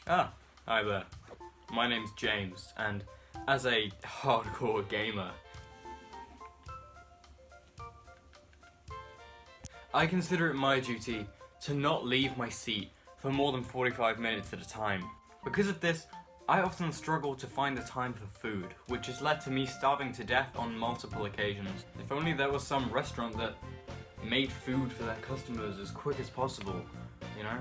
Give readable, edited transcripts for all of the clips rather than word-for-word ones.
Ah, hi there. My name's James, and as a hardcore gamer, I consider it my duty to not leave my seat for more than 45 minutes at a time. Because of this, I often struggle to find the time for food, which has led to me starving to death on multiple occasions. If only there was some restaurant that made food for their customers as quick as possible, you know?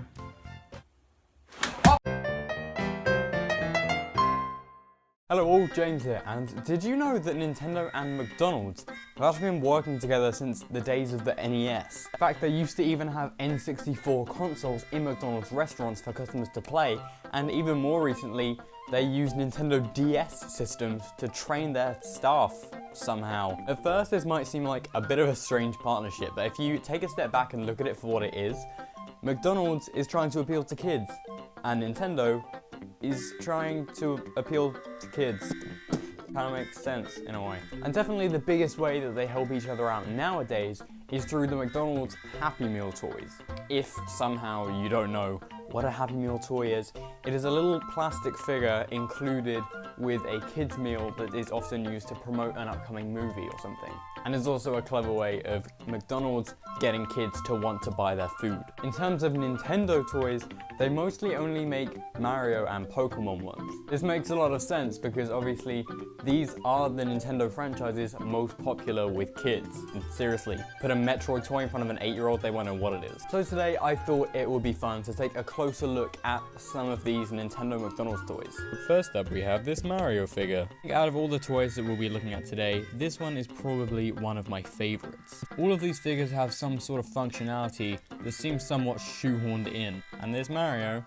Hello all, James here, and did you know that Nintendo and McDonald's have actually been working together since the days of the NES? In fact, they used to even have N64 consoles in McDonald's restaurants for customers to play, and even more recently, they used Nintendo DS systems to train their staff somehow. At first, this might seem like a bit of a strange partnership, but if you take a step back and look at it for what it is, McDonald's is trying to appeal to kids, and Nintendo is trying to appeal to kids. Kind of makes sense in a way. And definitely the biggest way that they help each other out nowadays is through the McDonald's Happy Meal toys. If somehow you don't know what a Happy Meal toy is, it is a little plastic figure included with a kids meal that is often used to promote an upcoming movie or something. And is also a clever way of McDonald's getting kids to want to buy their food. In terms of Nintendo toys, they mostly only make Mario and Pokemon ones. This makes a lot of sense because obviously these are the Nintendo franchises most popular with kids. And seriously, put a Metroid toy in front of an 8-year-old, they won't know what it is. So today I thought it would be fun to take a closer look at some of these Nintendo McDonald's toys. First up we have this Mario figure. Out of all the toys that we'll be looking at today, this one is probably one of my favorites. All of these figures have some sort of functionality that seems somewhat shoehorned in, and this Mario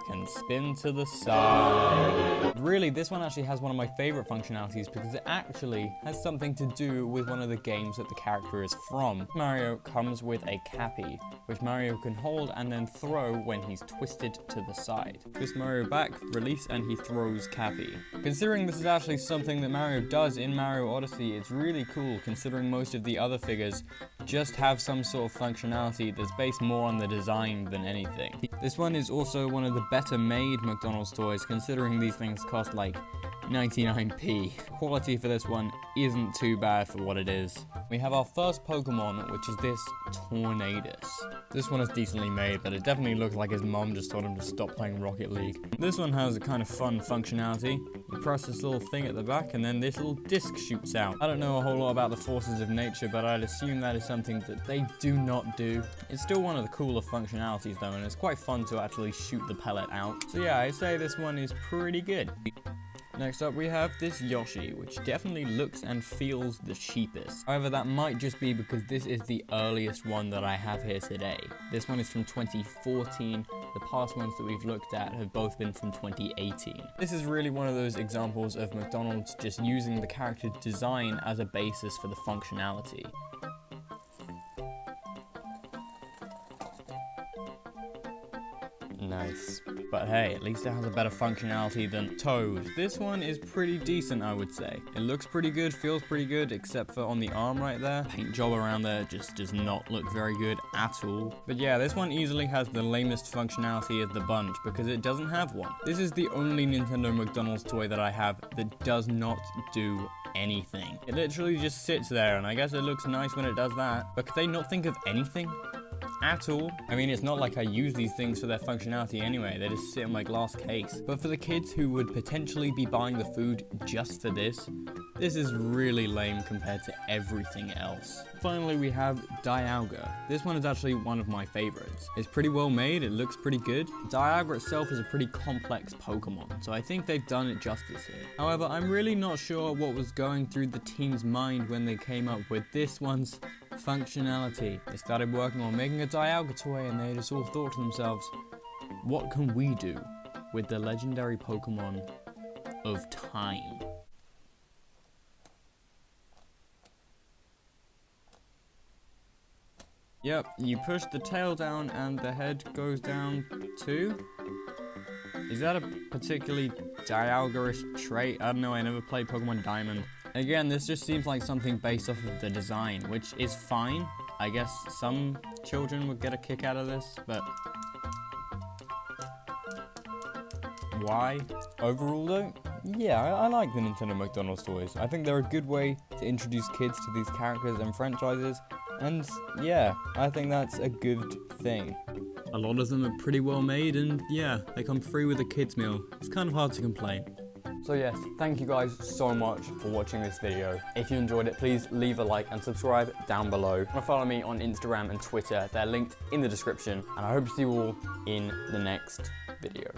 can spin to the side. Really, this one actually has one of my favorite functionalities because it actually has something to do with one of the games that the character is from. Mario comes with a cappy, which Mario can hold and then throw when he's twisted to the side. Twist Mario back, release, and he throws cappy. Considering this is actually something that Mario does in Mario Odyssey, it's really cool considering most of the other figures just have some sort of functionality that's based more on the design than anything. This one is also one of the better made McDonald's toys considering these things cost like 99p. Quality for this one isn't too bad for what it is. We have our first Pokemon, which is this Tornadus. This one is decently made, but it definitely looks like his mom just told him to stop playing Rocket League. This one has a kind of fun functionality. You press this little thing at the back and then this little disc shoots out. I don't know a whole lot about the forces of nature, but I'd assume that is something that they do not do. It's still one of the cooler functionalities though, and it's quite fun to actually shoot the pellet out. So yeah, I'd say this one is pretty good. Next up we have this Yoshi, which definitely looks and feels the cheapest. However, that might just be because this is the earliest one that I have here today. This one is from 2014. The past ones that we've looked at have both been from 2018. This is really one of those examples of McDonald's just using the character design as a basis for the functionality. Nice. But hey, at least it has a better functionality than Toad. This one is pretty decent, I would say. It looks pretty good, feels pretty good, except for on the arm right there. Paint job around there just does not look very good at all. But yeah, this one easily has the lamest functionality of the bunch because it doesn't have one. This is the only Nintendo McDonald's toy that I have that does not do anything. It literally just sits there, and I guess it looks nice when it does that. But could they not think of anything at all? I mean, it's not like I use these things for their functionality anyway, they just sit in my glass case. But for the kids who would potentially be buying the food just for this is really lame compared to everything else. Finally, we have Dialga. This one is actually one of my favorites. It's pretty well made, it looks pretty good. Dialga itself is a pretty complex Pokemon, so I think they've done it justice here. However, I'm really not sure what was going through the team's mind when they came up with this one's functionality. They started working on making a Dialga toy and they just all thought to themselves, what can we do with the legendary Pokemon of time? Yep, you push the tail down and the head goes down too? Is that a particularly Dialga-ish trait? I don't know, I never played Pokemon Diamond. Again, this just seems like something based off of the design, which is fine. I guess some children would get a kick out of this, but why. Overall though, yeah, I like the Nintendo McDonald's toys. I think they're a good way to introduce kids to these characters and franchises, and yeah, I think that's a good thing. A lot of them are pretty well made, and yeah, they come free with a kids meal. It's kind of hard to complain. So yes, thank you guys so much for watching this video. If you enjoyed it, please leave a like and subscribe down below. And follow me on Instagram and Twitter. They're linked in the description. And I hope to see you all in the next video.